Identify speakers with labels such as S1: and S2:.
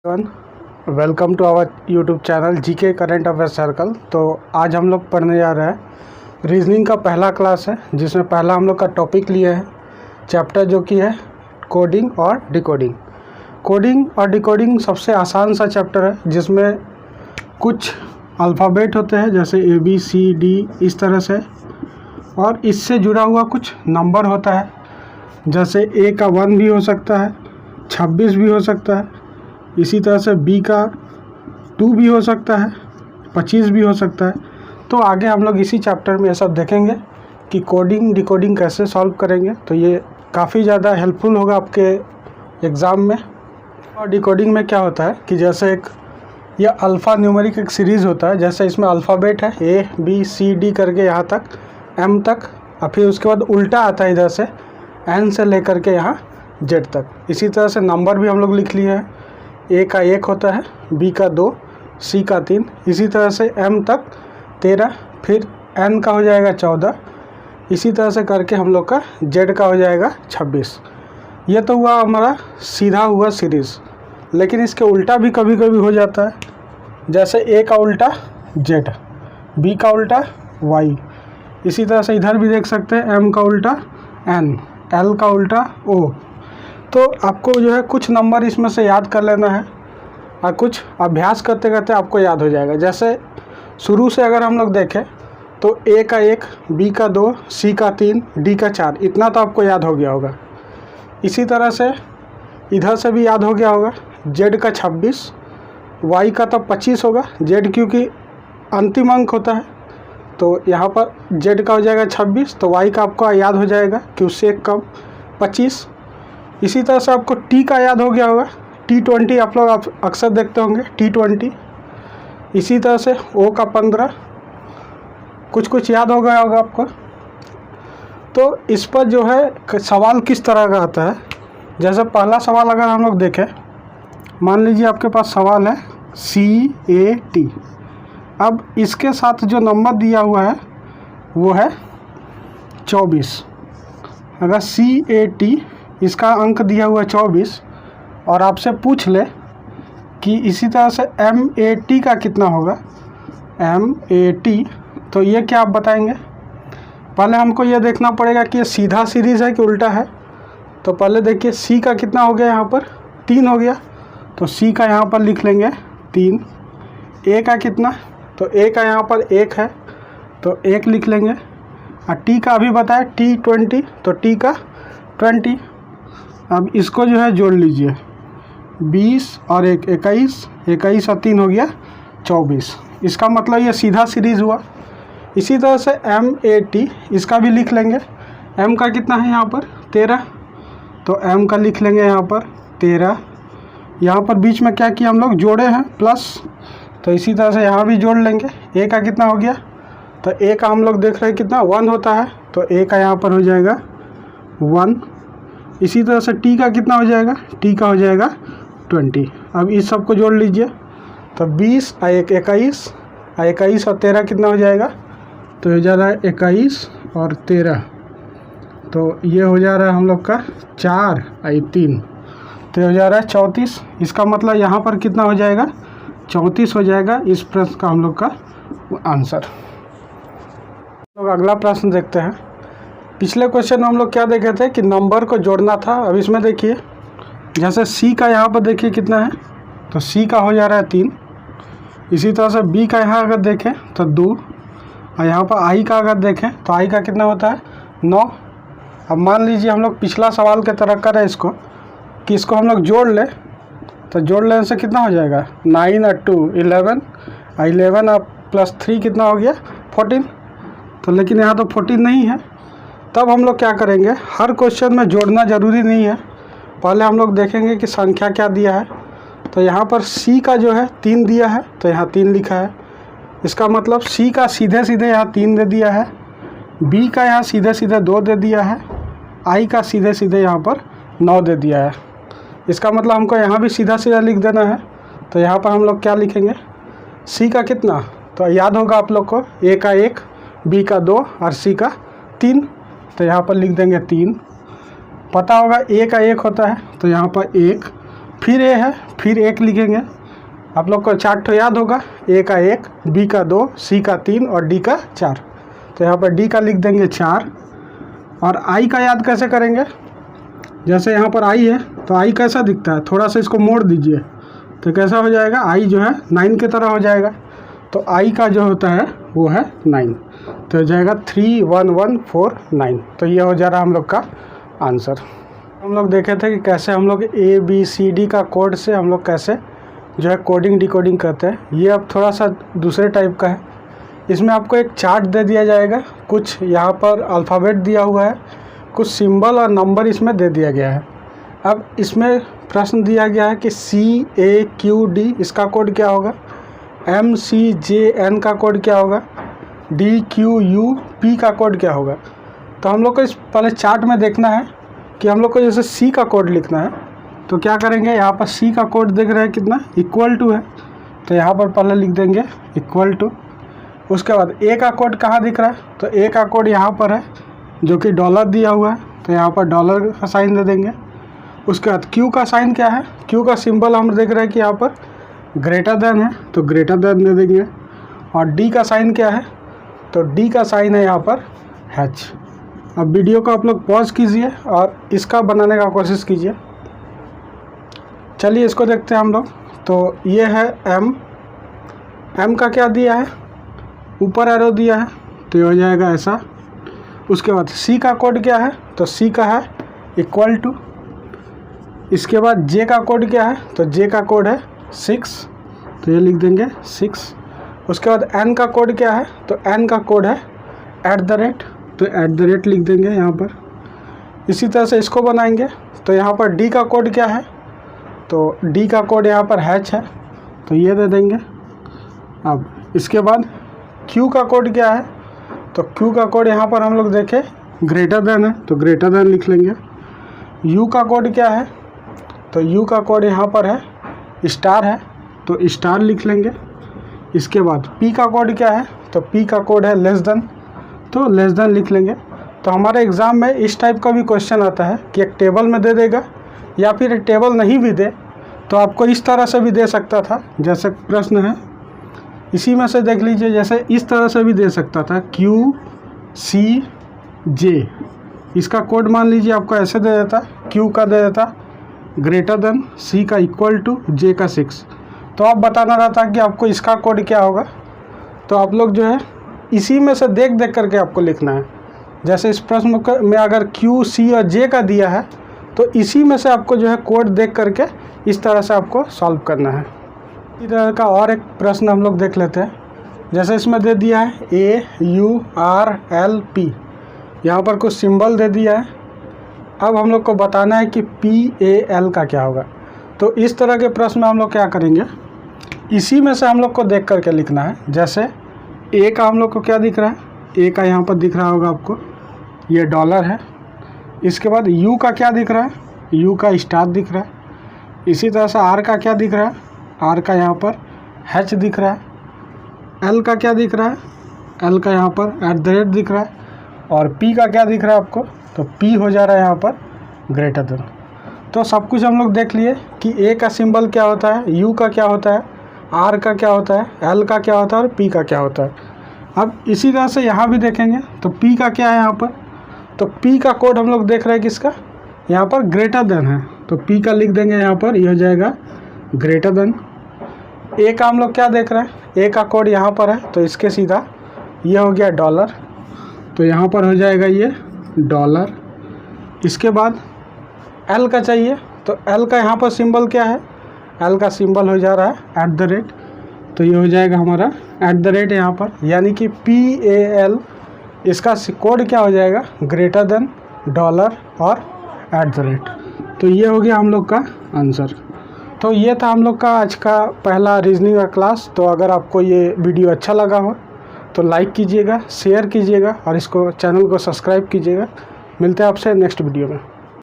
S1: Welcome to our YouTube channel GK current affair circle. तो आज हम लोग पढ़ने जा रहे हैं रीजनिंग का पहला क्लास है, जिसमें पहला हम लोग का टॉपिक लिया है चैप्टर जो कि है कोडिंग और डिकोडिंग। कोडिंग और डिकोडिंग सबसे आसान सा चैप्टर है, जिसमें कुछ अल्फ़ाबेट होते हैं जैसे ABCD इस तरह से, और इससे जुड़ा हुआ कुछ नंबर होता है जैसे A का 1 भी हो सकता है, 26 भी हो सकता है, इसी तरह से B का 2 भी हो सकता है, 25 भी हो सकता है। तो आगे हम लोग इसी चैप्टर में ये सब देखेंगे कि कोडिंग डिकोडिंग कैसे सॉल्व करेंगे। तो ये काफ़ी ज़्यादा हेल्पफुल होगा आपके एग्ज़ाम में। और डिकोडिंग में क्या होता है कि जैसे ये अल्फ़ा न्यूमेरिक एक सीरीज़ होता है, जैसे इसमें अल्फ़ाबेट है ABCD करके यहाँ तक M तक, और फिर उसके बाद उल्टा आता है इधर से N से लेकर के यहाँ Z तक। इसी तरह से नंबर भी हम लोग लिख लिए हैं, A का 1 होता है, B का 2, C का 3, इसी तरह से M तक 13, फिर N का हो जाएगा 14, इसी तरह से करके हम लोग का Z का हो जाएगा 26। ये तो हुआ हमारा सीधा हुआ सीरीज़, लेकिन इसके उल्टा भी कभी कभी हो जाता है, जैसे A का उल्टा Z, B का उल्टा Y, इसी तरह से इधर भी देख सकते हैं M का उल्टा N, L का उल्टा O। तो आपको जो है कुछ नंबर इसमें से याद कर लेना है, और कुछ अभ्यास करते करते आपको याद हो जाएगा। जैसे शुरू से अगर हम लोग देखें तो A का 1, B का 2, C का 3, D का 4, इतना तो आपको याद हो गया होगा। इसी तरह से इधर से भी याद हो गया होगा, Z का 26, Y का तो 25 होगा, Z क्योंकि अंतिम अंक होता है, तो यहाँ पर Z का हो जाएगा 26, तो Y का आपको याद हो जाएगा कि उससे एक कम 25। इसी तरह से आपको T का याद हो गया होगा, T20 आप लोग अक्सर देखते होंगे T20। इसी तरह से O का 15, कुछ याद हो गया होगा आपको। तो इस पर जो है सवाल किस तरह का आता है, जैसे पहला सवाल अगर हम लोग देखें, मान लीजिए आपके पास सवाल है CAT। अब इसके साथ जो नंबर दिया हुआ है वो है 24। अगर CAT इसका अंक दिया हुआ है 24, और आपसे पूछ ले कि इसी तरह से MAT का कितना होगा, MAT, तो ये क्या आप बताएंगे? पहले हमको ये देखना पड़ेगा कि ये सीधा सीरीज़ है कि उल्टा है। तो पहले देखिए C का कितना हो गया, यहाँ पर 3 हो गया, तो C का यहाँ पर लिख लेंगे 3। A का कितना, तो A का यहाँ पर 1 है, तो 1 लिख लेंगे। और T का अभी बताया T20, तो T का 20। अब इसको जो है जोड़ लीजिए, 20 और 1 21, 21 और 3 हो गया 24। इसका मतलब ये सीधा सीरीज़ हुआ। इसी तरह से MAT इसका भी लिख लेंगे। M का कितना है यहाँ पर 13, तो M का लिख लेंगे यहाँ पर 13। यहाँ पर बीच में क्या किया हम लोग, जोड़े हैं प्लस, तो इसी तरह से यहाँ भी जोड़ लेंगे। A का कितना हो गया, तो A का हम लोग देख रहे हैं कितना 1 होता है, तो A का यहाँ पर हो जाएगा 1। इसी तरह से T का कितना हो जाएगा, T का हो जाएगा 20। अब इस सब को जोड़ लीजिए, तो 20 और 1 21, और 21 और 13 कितना हो जाएगा, तो हो जा रहा है 21 और 13, तो ये हो जा रहा है हम लोग का 4 और 3, तो हो जा रहा है 34। इसका मतलब यहाँ पर कितना हो जाएगा, 34 हो जाएगा इस प्रश्न का हम लोग का आंसर। लोग अगला प्रश्न देखते हैं। पिछले क्वेश्चन में हम लोग क्या देखे थे कि नंबर को जोड़ना था। अब इसमें देखिए, जैसे C का यहाँ पर देखिए कितना है, तो C का हो जा रहा है 3। इसी तरह से B का यहाँ अगर देखें तो 2, और यहाँ पर I का अगर देखें तो I का कितना होता है 9। अब मान लीजिए हम लोग पिछला सवाल के तरह करें इसको, कि इसको हम लोग जोड़ लें, तो जोड़ लेने से कितना हो जाएगा 9 और 2 11, और 11 और प्लस 3 कितना हो गया 14। तो लेकिन यहाँ तो 14 नहीं है। तब हम लोग क्या करेंगे, हर क्वेश्चन में जोड़ना ज़रूरी नहीं है, पहले हम लोग देखेंगे कि संख्या क्या दिया है। तो यहाँ पर C का जो है 3 दिया है, तो यहाँ 3 लिखा है। इसका मतलब C का सीधे सीधे यहाँ 3 दे दिया है, B का यहाँ सीधे सीधे 2 दे दिया है, I का सीधे सीधे यहाँ पर 9 दे दिया है। इसका मतलब हमको यहाँ भी सीधा सीधा लिख देना है। तो यहाँ पर हम लोग क्या लिखेंगे, C का कितना, तो याद होगा आप लोग को, A का 1, B का 2 और C का 3, तो यहाँ पर लिख देंगे 3। पता होगा A का 1 होता है, तो यहाँ पर 1, फिर ए है, फिर 1 लिखेंगे। आप लोग को 4 तो याद होगा, ए का 1, बी का 2, सी का 3 और डी का 4। तो यहाँ पर डी का लिख देंगे 4। और आई का याद कैसे करेंगे, जैसे यहाँ पर आई है तो आई कैसा दिखता है, थोड़ा सा इसको मोड़ दीजिए तो कैसा हो जाएगा, आई जो है 9 की तरह हो जाएगा। तो आई का जो होता है वो है 9, तो हो जाएगा 31149। तो ये हो जा रहा है हम लोग का आंसर। हम लोग देखे थे कि कैसे हम लोग ABCD का कोड से हम लोग कैसे जो है कोडिंग डिकोडिंग करते हैं। ये अब थोड़ा सा दूसरे टाइप का है। इसमें आपको एक चार्ट दे दिया जाएगा, कुछ यहाँ पर अल्फ़ाबेट दिया हुआ है, कुछ सिंबल और नंबर इसमें दे दिया गया है। अब इसमें प्रश्न दिया गया है कि CAQD इसका कोड क्या होगा, MCJN का कोड क्या होगा, DQUP का कोड क्या होगा। तो हम लोग को इस पहले चार्ट में देखना है कि हम लोग को जैसे C का कोड लिखना है तो क्या करेंगे, यहाँ पर C का कोड देख रहे हैं कितना, इक्वल टू है, तो यहाँ पर पहले लिख देंगे इक्वल टू। उसके बाद A का कोड कहाँ दिख रहा है, तो A का कोड यहाँ पर है जो कि डॉलर दिया हुआ है, तो यहाँ पर डॉलर का साइन दे देंगे। उसके बाद Q का साइन क्या है, Q का सिंबल हम देख रहे हैं कि यहाँ पर ग्रेटर देन है, तो ग्रेटर देन दे देंगे। और D का साइन क्या है, तो D का साइन है यहाँ पर H। अब वीडियो को आप लोग पॉज कीजिए और इसका बनाने का कोशिश कीजिए। चलिए इसको देखते हैं हम लोग। तो ये है M का क्या दिया है, ऊपर एरो दिया है, तो ये हो जाएगा ऐसा। उसके बाद C का कोड क्या है, तो C का है इक्वल टू। इसके बाद J का कोड क्या है, तो J का कोड है 6, तो ये लिख देंगे 6। उसके बाद N का कोड क्या है, तो N का कोड है @ तो @ लिख देंगे यहाँ पर। इसी तरह से इसको बनाएंगे। तो यहाँ पर D का कोड क्या है, तो D का कोड यहाँ पर H है, तो ये दे देंगे। अब इसके बाद Q का कोड क्या है, तो Q का कोड यहाँ पर हम लोग देखें ग्रेटर देन है, तो ग्रेटर देन लिख लेंगे। U का कोड क्या है, तो U का कोड यहाँ पर है स्टार है, तो स्टार लिख लेंगे। इसके बाद P का कोड क्या है, तो P का कोड है लेस देन, तो लेस देन लिख लेंगे। तो हमारे एग्ज़ाम में इस टाइप का भी क्वेश्चन आता है कि एक टेबल में दे देगा, या फिर एक टेबल नहीं भी दे तो आपको इस तरह से भी दे सकता था। जैसे प्रश्न है इसी में से देख लीजिए, जैसे इस तरह से भी दे सकता था QCJ, इसका कोड मान लीजिए आपको ऐसे दे देता, Q का दे देता ग्रेटर देन, C का इक्वल टू, J का 6। तो आप बताना रहता कि आपको इसका कोड क्या होगा। तो आप लोग जो है इसी में से देख देख करके आपको लिखना है। जैसे इस प्रश्न में अगर Q, C और J का दिया है तो इसी में से आपको जो है कोड देख करके इस तरह से आपको सॉल्व करना है। इसी तरह का और एक प्रश्न हम लोग देख लेते हैं। जैसे इसमें दे दिया है AURLP, यहाँ पर कुछ सिंबल दे दिया है। अब हम लोग को बताना है कि PAL का क्या होगा। तो इस तरह के प्रश्न में हम लोग क्या करेंगे, इसी में से हम लोग को देख करके लिखना है। जैसे A का हम लोग को क्या दिख रहा है, A का यहाँ पर दिख रहा होगा आपको, ये डॉलर है। इसके बाद U का क्या दिख रहा है, U का स्टार दिख रहा है। इसी तरह से R का क्या दिख रहा है, R का यहाँ पर H दिख रहा है। L का क्या दिख रहा है, L का यहाँ पर @ दिख रहा है। और P का क्या दिख रहा है आपको, तो P हो जा रहा है यहाँ पर ग्रेटर देन। तो सब कुछ हम लोग देख लिए कि A का सिंबल क्या होता है, U का क्या होता है, R का क्या होता है, L का क्या होता है और P का क्या होता है। अब इसी तरह से यहाँ भी देखेंगे तो P का क्या है यहाँ पर, तो P का कोड हम लोग देख रहे हैं किसका, यहाँ पर ग्रेटर देन है, तो P का लिख देंगे यहाँ पर, ये हो जाएगा ग्रेटर देन। A का हम लोग क्या देख रहे हैं, A का कोड यहाँ पर है, तो इसके सीधा ये हो गया डॉलर, तो यहाँ पर हो जाएगा ये डॉलर। इसके बाद L का चाहिए, तो L का यहाँ पर सिंबल क्या है, L का सिंबल हो जा रहा है @, तो ये हो जाएगा हमारा @ यहाँ पर, यानी कि PAL इसका कोड क्या हो जाएगा, ग्रेटर देन, डॉलर और @। तो ये हो गया हम लोग का आंसर। तो ये था हम लोग का आज का पहला रीजनिंग का क्लास। तो अगर आपको ये वीडियो अच्छा लगा हो तो लाइक कीजिएगा, शेयर कीजिएगा और इसको चैनल को सब्सक्राइब कीजिएगा। मिलते हैं आपसे नेक्स्ट वीडियो में।